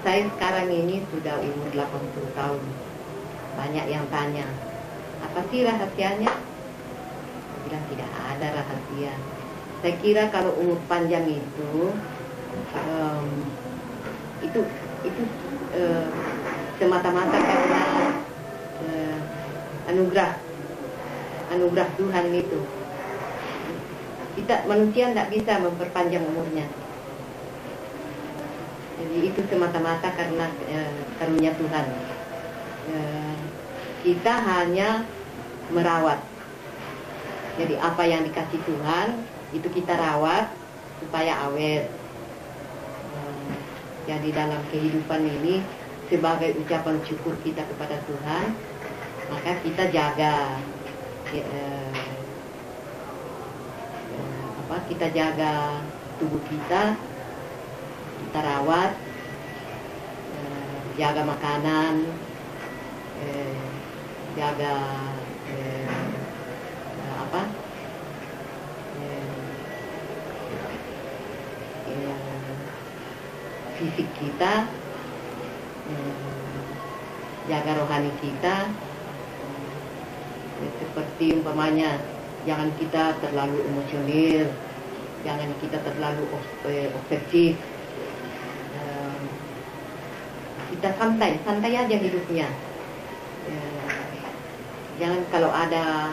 Saya sekarang ini sudah umur 80 tahun. Banyak yang tanya, apa sih rahasianya? Saya bilang tidak ada rahasia. Saya kira kalau umur panjang itu semata-mata karena anugerah Tuhan itu. Kita manusia tidak bisa memperpanjang umurnya. Jadi itu semata-mata karena karunia Tuhan. Kita hanya merawat. Jadi apa yang dikasih Tuhan itu kita rawat supaya awet. Jadi dalam kehidupan ini sebagai ucapan syukur kita kepada Tuhan, maka kita jaga kita jaga tubuh kita rawat, jaga makanan, jaga fisik kita, jaga rohani kita. Seperti umpamanya, jangan kita terlalu emosional, jangan kita terlalu obsesif. Kita santai aja hidupnya. Jangan kalau ada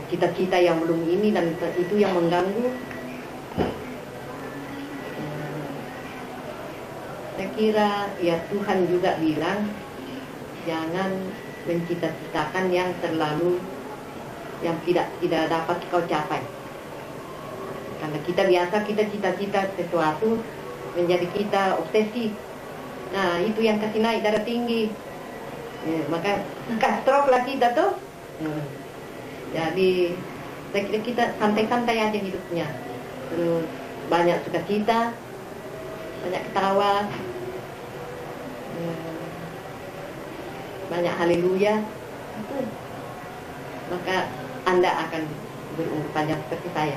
cita-cita yang belum ini dan itu yang mengganggu. Saya kira ya Tuhan juga bilang jangan mencita-citakan yang terlalu yang tidak dapat kau capai. Karena kita biasa kita cita-cita sesuatu menjadi kita obsesi. Nah itu yang kasih naik darah tinggi. Maka stroke lah kita tuh. Jadi saya kira kita santai-santai aja hidupnya. Terus banyak sukacita, banyak ketawa, banyak haleluya. Maka Anda akan berumur panjang seperti saya.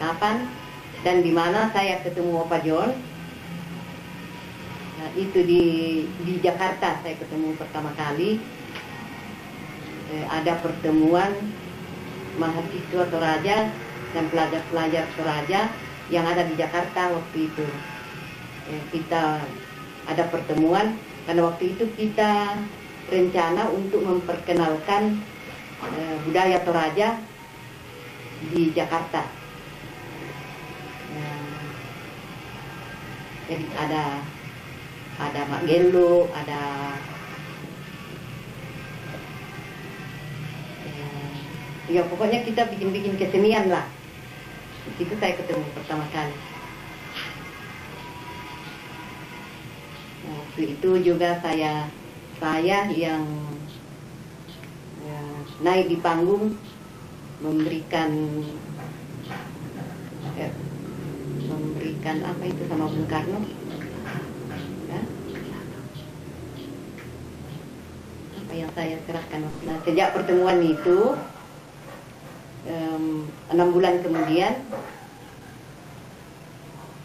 Kapan dan di mana saya ketemu Opa John? Nah, itu di Jakarta saya ketemu pertama kali. Ada pertemuan mahasiswa Toraja dan pelajar-pelajar Toraja yang ada di Jakarta waktu itu. Kita ada pertemuan karena waktu itu kita rencana untuk memperkenalkan budaya Toraja di Jakarta. Jadi ada Mak Gelo, ada ya pokoknya kita bikin kesenian lah. Di situ saya ketemu pertama kali. Waktu itu juga saya yang naik di panggung memberikan apa itu sama Bung Karno, ya? Apa yang saya serahkan. Nah, sejak pertemuan itu 6 bulan kemudian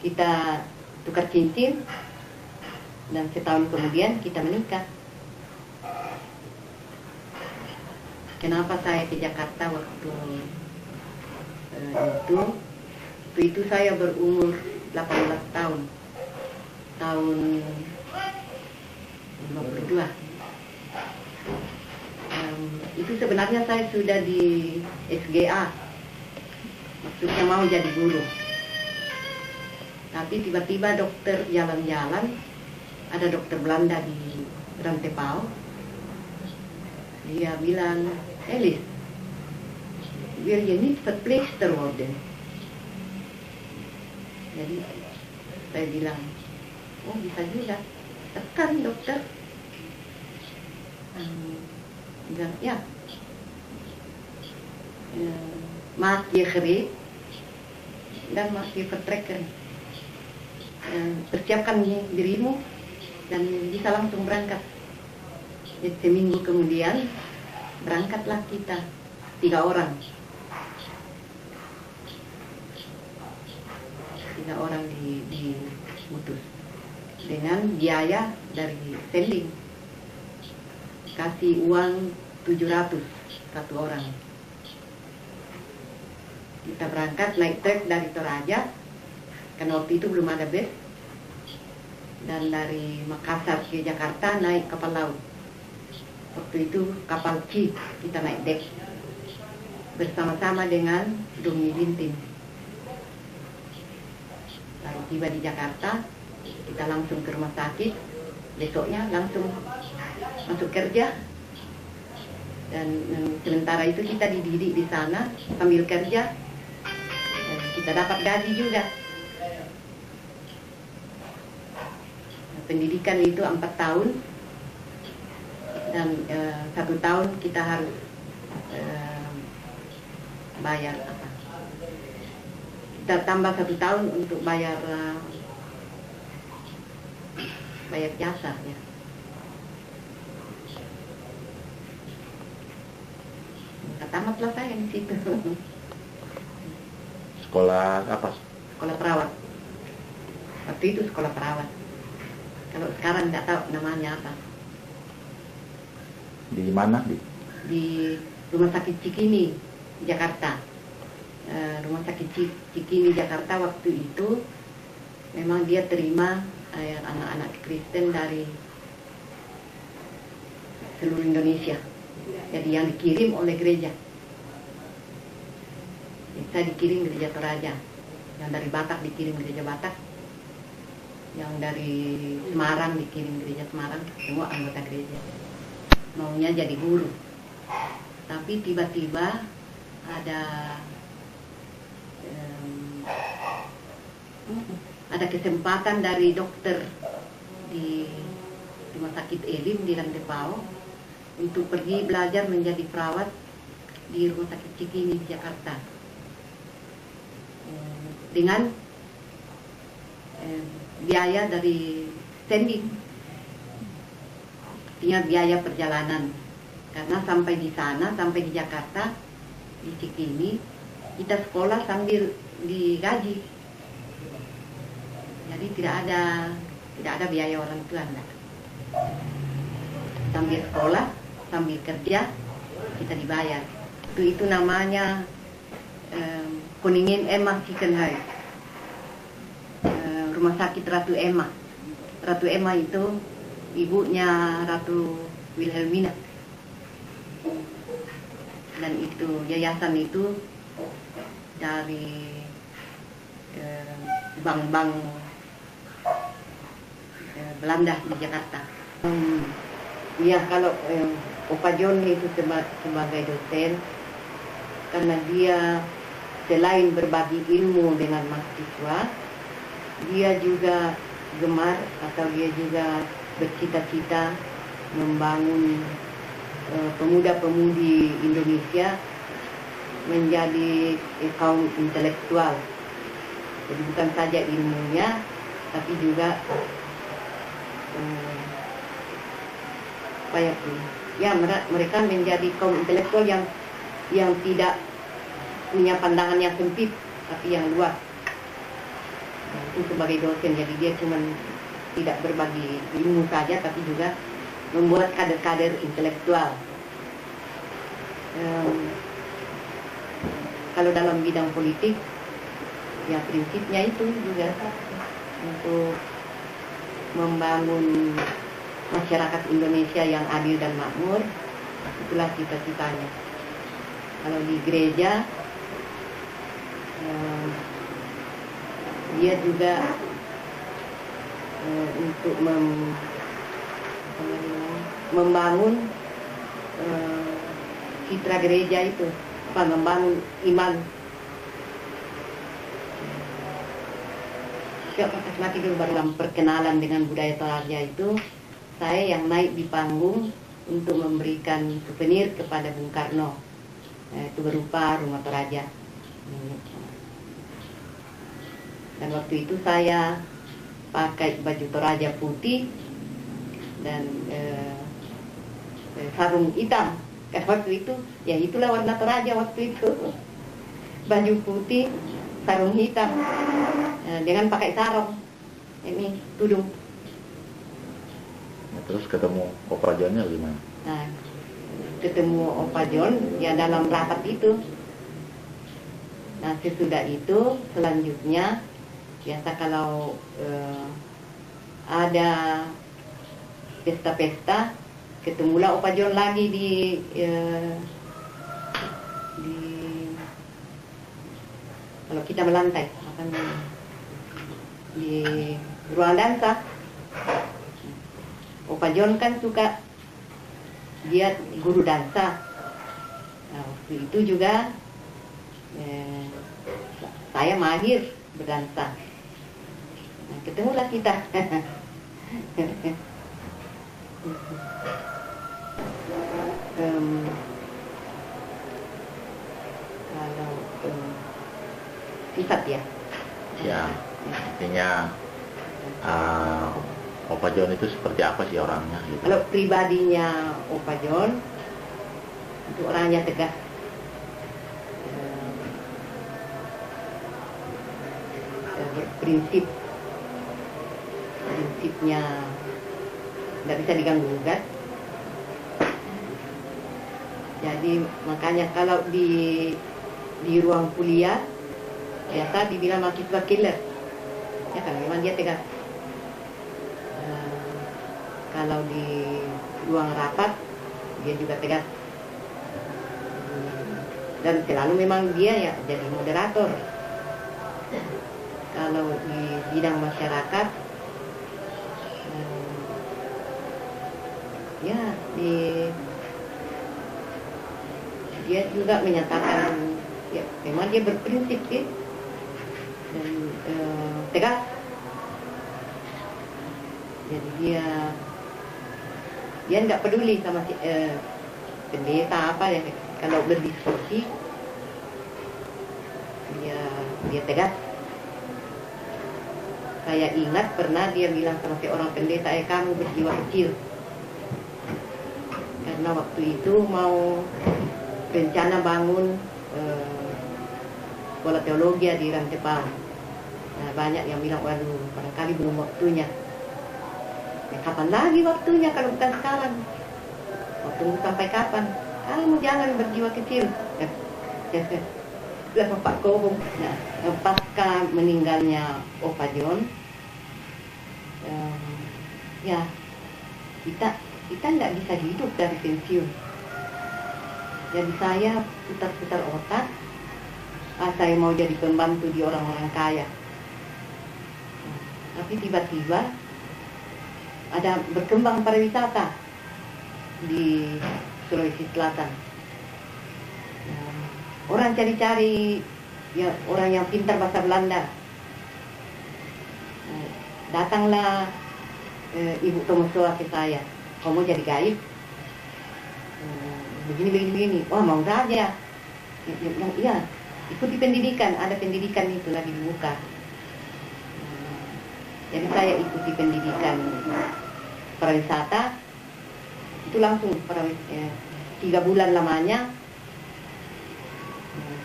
kita tukar cincin dan setahun kemudian kita menikah. Kenapa saya ke Jakarta waktu itu saya berumur 18 tahun, tahun 52. Itu sebenarnya saya sudah di SGA, maksudnya mau jadi guru. Tapi tiba-tiba dokter jalan-jalan, ada dokter Belanda di Rantepao. Dia bilang, Elis, wil je niet verpleegster worden? Jadi saya bilang, oh bisa juga. Tekan dokter. Bilang, ya. Maak je gereed dan maak je vertrekken. Persiapkan dirimu dan bisa langsung berangkat. Jadi seminggu kemudian berangkatlah kita 3 orang. 3 orang diputus dengan biaya dari Sending, kasih uang 700 satu orang. Kita berangkat naik trek dari Toraja, karena waktu itu belum ada bus, dan dari Makassar ke Jakarta naik kapal laut. Waktu itu kapal C, kita naik dek bersama-sama dengan Doni Lintin. Lalu tiba di Jakarta, kita langsung ke rumah sakit, besoknya langsung masuk kerja. Dan sementara itu kita dididik di sana sambil kerja, dan kita dapat gaji juga. Pendidikan itu 4 tahun, dan 1 tahun kita harus bayar apa? Kita tambah 1 tahun untuk bayar jasa ya. Tamatlah saya di situ. Sekolah apa? Sekolah perawat. Waktu itu sekolah perawat. Kalau sekarang nggak tahu namanya apa. Di mana? Di Rumah Sakit Cikini, Jakarta. Rumah Sakit Cikini, Jakarta waktu itu memang dia terima anak-anak Kristen dari seluruh Indonesia. Jadi yang dikirim oleh gereja. Saya dikirim gereja Toraja. Yang dari Batak dikirim gereja Batak. Yang dari Semarang dikirim gereja Semarang. Semua anggota gereja. Maunya jadi guru. Tapi tiba-tiba ada kesempatan dari dokter di Rumah Sakit Elim di Lantepao untuk pergi belajar menjadi perawat di Rumah Sakit Cikini di Jakarta dengan biaya dari Sending, artinya biaya perjalanan. Karena sampai di sana, sampai di Jakarta, di Cikini, kita sekolah sambil digaji. Jadi tidak ada biaya orang tua, enggak. Sambil sekolah, sambil kerja, kita dibayar. Itu namanya Koningin Emma Chickenhouse, Rumah Sakit Ratu Emma. Ratu Emma itu ibunya Ratu Wilhelmina. Dan itu yayasan itu dari bank-bank Belanda di Jakarta. Ya, kalau Opa John itu sebagai dosen, karena dia selain berbagi ilmu dengan mahasiswa, dia juga gemar atau dia juga bercita-cita membangun pemuda-pemudi Indonesia menjadi kaum intelektual. Jadi bukan saja ilmunya, tapi juga mereka menjadi kaum intelektual yang tidak punya pandangan yang sempit, tapi yang luas. Itu sebagai dosen, jadi dia cuma tidak berbagi ilmu saja, tapi juga membuat kader-kader intelektual. Kalau dalam bidang politik, ya prinsipnya itu juga untuk membangun masyarakat Indonesia yang adil dan makmur. Itulah cita-citanya. Kalau di gereja, dia juga untuk membangun citra gereja itu, membangun iman. Nanti dulu baru dalam perkenalan dengan budaya Toraja itu, saya yang naik di panggung untuk memberikan souvenir kepada Bung Karno. Itu berupa rumah Toraja. Dan waktu itu saya pakai baju Toraja putih dan sarung hitam Kan waktu itu, ya itulah warna Toraja waktu itu. Baju putih, sarung hitam, dengan pakai sarung. Ini tudung. Nah, terus ketemu Opa Johnnya gimana? Nah, ketemu Opa John ya dalam rapat itu. Nah, sesudah itu selanjutnya biasa kalau ada pesta-pesta, ketemulah Opa John lagi di kalau kita melantai akan di ruang dansa. Opa John kan suka, dia guru dansa. Nah, waktu itu juga saya mahir berdansa. Nah, ketemulah kita. Kalau sifat ya. Ya, intinya Opa John itu seperti apa sih orangnya? Gitu. Kalau pribadinya Opa John itu orangnya tegas. Prinsipnya tidak bisa diganggu gugat. Jadi makanya kalau di ruang kuliah biasa dibilang mahasiswa killer, ya kan memang dia tegas. Kalau di ruang rapat dia juga tegas, dan selalu memang dia ya jadi moderator. Kalau di bidang masyarakat, ya dia juga menyatakan ya memang dia berprinsip ya, dan tegas. Jadi dia nggak peduli sama pendeta apa ya, kalau berdiskusi dia tegas. Saya ingat pernah dia bilang sama seorang pendeta, kamu berjiwa kecil. Karena waktu itu mau rencana bangun sekolah teologi di Rantepang. Nah, banyak yang bilang, waduh, barangkali belum waktunya. Ya, kapan lagi waktunya kalau bukan sekarang? Waktu sampai kapan? Kamu jangan berjiwa kecil. Lah Pak Kobong. Nah, pasca meninggalnya Opa John, ya kita nggak bisa hidup dari pensiun. Jadi saya putar-putar otak, saya mau jadi pembantu di orang-orang kaya. Tapi tiba-tiba ada berkembang pariwisata di Sulawesi Selatan. Orang cari-cari ya orang yang pintar bahasa Belanda. Datanglah Ibu Tomosoa ke saya, kamu jadi gaib, begini. Wah, mau saja. Iya, ikuti pendidikan, ada pendidikan itu lagi dibuka. Jadi saya ikuti pendidikan pariwisata, itu langsung 3 bulan lamanya.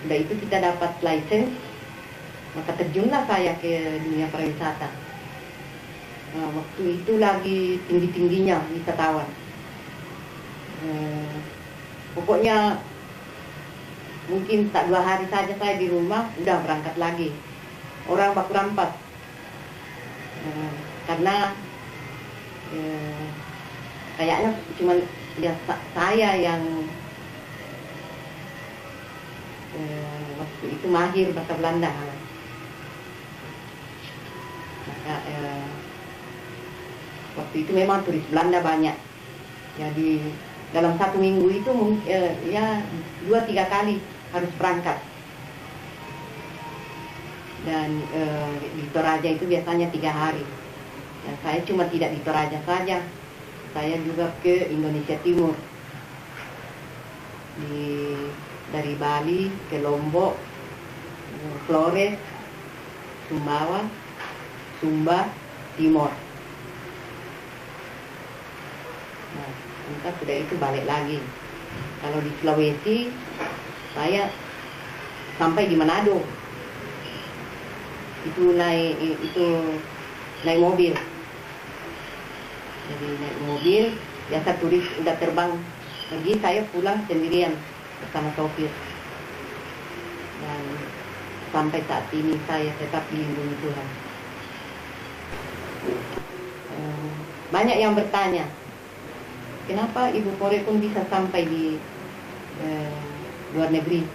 Sudah itu kita dapat license, maka terjunlah saya ke dunia pariwisata. Nah, waktu itu lagi tinggi-tingginya wisatawan. Pokoknya mungkin tak 2 hari saja saya di rumah, udah berangkat lagi. Orang baku rampas. Karena kayaknya cuma ya, saya yang waktu itu mahir bahasa Belanda. Maka waktu itu memang turis Belanda banyak. Jadi dalam 1 minggu itu ya 2-3 kali harus berangkat. Dan di Toraja itu biasanya 3 hari. Dan saya cuma tidak di Toraja saja, saya juga ke Indonesia Timur. Dari Bali ke Lombok, Flores, Sumbawa, Sumba, Timor. Nah, entah sudah itu balik lagi. Kalau di Sulawesi saya sampai di Manado. Itu naik mobil. Jadi naik mobil, biasa turis udah terbang pergi, saya pulang sendirian bersama sopir. Dan sampai saat ini saya tetap dilindungi Tuhan. Banyak yang bertanya, kenapa Ibu Porekun bisa sampai di luar negeri?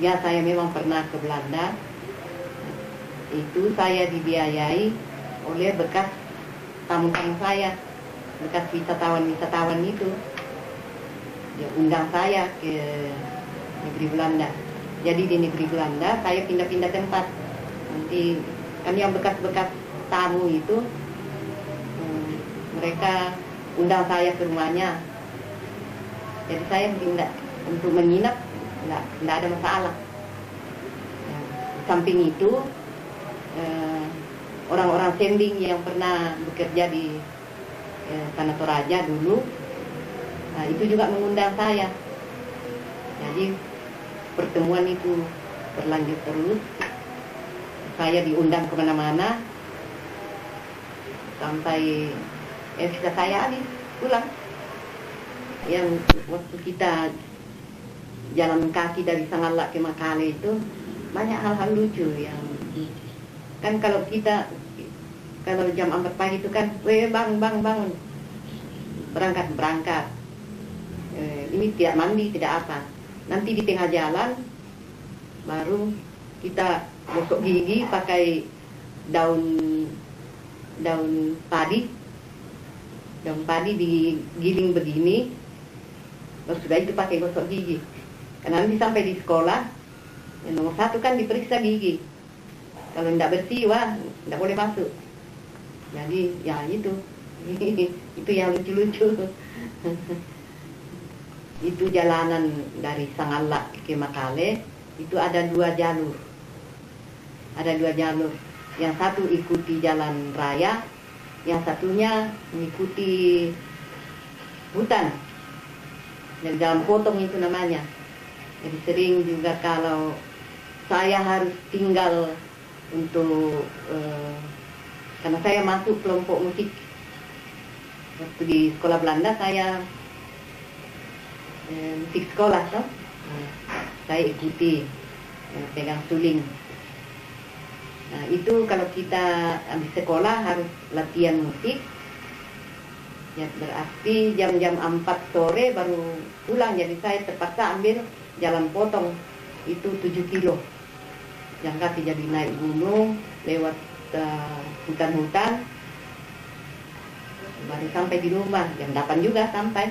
Ya, saya memang pernah ke Belanda. Itu saya dibiayai oleh bekas tamu-tamu saya, bekas wisatawan itu. Dia undang saya ke negeri Belanda. Jadi di negeri Belanda saya pindah-pindah tempat. Nanti kan yang bekas-bekas tamu itu mereka undang saya ke rumahnya. Jadi saya pindah untuk menginap, nggak ada masalah. Di samping itu orang-orang sending yang pernah bekerja di Tanah Toraja dulu, itu juga mengundang saya. Jadi pertemuan itu berlanjut terus. Saya diundang kemana-mana sampai visa saya habis pulang. Yang waktu kita jalan kaki dari Sangalak ke Makale itu banyak hal-hal lucu yang kan kalau jam 4 pagi itu kan, bangun, berangkat. Ini tidak mandi, tidak apa. Nanti di tengah jalan baru kita gosok gigi pakai daun padi digiling begini. Terus sudah itu pakai gosok gigi. Karena nanti sampai di sekolah, yang nomor 1 kan diperiksa gigi. Kalau tidak bersih, tidak boleh masuk. Jadi ya itu yang lucu-lucu. Itu jalanan dari Sangalak ke Makale, itu ada 2 jalur. Yang satu ikuti jalan raya, yang satunya mengikuti hutan. Yang jalan potong itu namanya. Jadi sering juga kalau saya harus tinggal untuk karena saya masuk kelompok musik. Waktu di sekolah Belanda saya musik sekolah toh. Saya ikuti pegang suling. Nah, itu kalau kita habis sekolah harus latihan musik. Ya, berarti jam-jam 4 sore baru pulang. Jadi saya terpaksa ambil jalan potong, itu 7 kilo. Yang kaki jadi naik gunung, lewat hutan-hutan, baru sampai di rumah. Jam 8 juga sampai.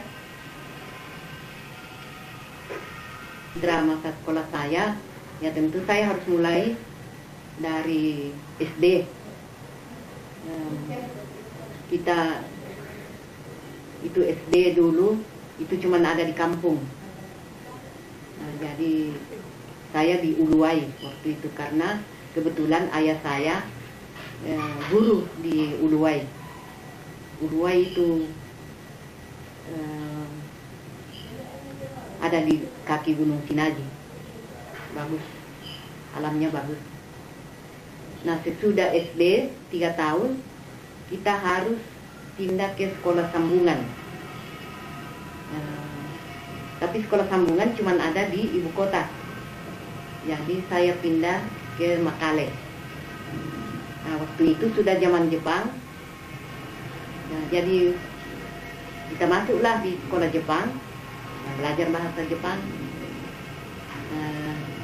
Drama sekolah saya, ya tentu saya harus mulai dari SD. Kita itu SD dulu itu cuma ada di kampung. Jadi saya di Uluwai waktu itu karena kebetulan ayah saya guru di Uluwai. Uluwai itu ada di kaki Gunung Sinaji. Bagus, alamnya bagus. Nah, sesudah SD 3 tahun kita harus pindah ke sekolah sambungan. Tapi sekolah sambungan cuma ada di ibu kota. Jadi saya pindah ke Makale. Nah, waktu itu sudah zaman Jepang. Nah, jadi kita masuklah di sekolah Jepang, belajar bahasa Jepang.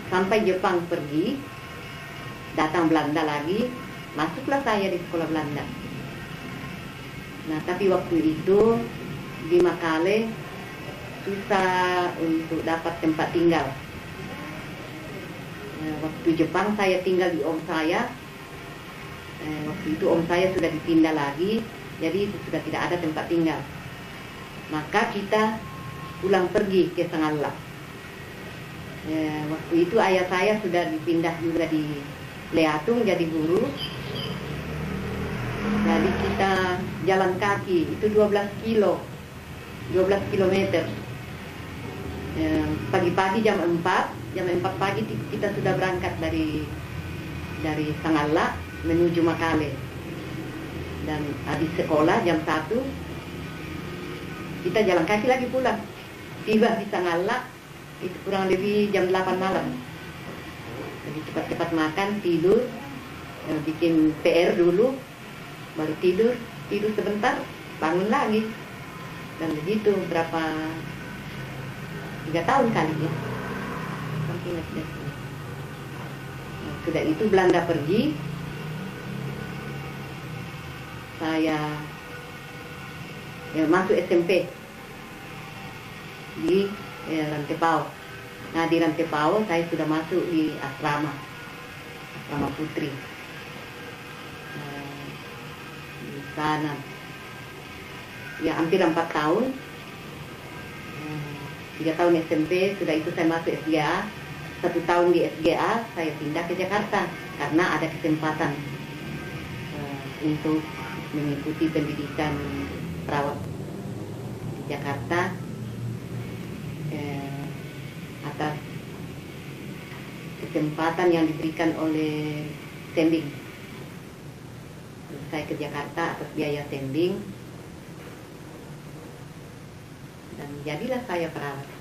Sampai Jepang pergi, datang Belanda lagi, masuklah saya di sekolah Belanda. Nah, tapi waktu itu di Makale susah untuk dapat tempat tinggal. Waktu Jepang saya tinggal di om saya. Waktu itu om saya sudah dipindah lagi, jadi sudah tidak ada tempat tinggal. Maka kita pulang pergi ke Sangalak. Waktu itu ayah saya sudah dipindah juga di Leatung jadi guru. Jadi kita jalan kaki, itu 12 kilo 12 kilometer. Pagi-pagi jam 4 pagi kita sudah berangkat dari Sangala menuju Makale. Dan habis sekolah jam 1 kita jalan kaki lagi pulang. Tiba di Sangala itu kurang lebih jam 8 malam. Jadi cepat-cepat makan, tidur, bikin PR dulu, baru tidur sebentar, bangun lagi. Dan begitu berapa 3 tahun kali ya. Sampai ingat. Sudah itu Belanda pergi, saya masuk SMP di Rantepao. Nah di Rantepao saya sudah masuk di asrama putri. Di sana ya hampir 4 tahun. 3 tahun SMP, sudah itu saya masuk SGA. 1 tahun di SGA saya pindah ke Jakarta karena ada kesempatan untuk mengikuti pendidikan perawat di Jakarta atas kesempatan yang diberikan oleh Sending. Saya ke Jakarta atas biaya Sending dan jadilah saya perawat.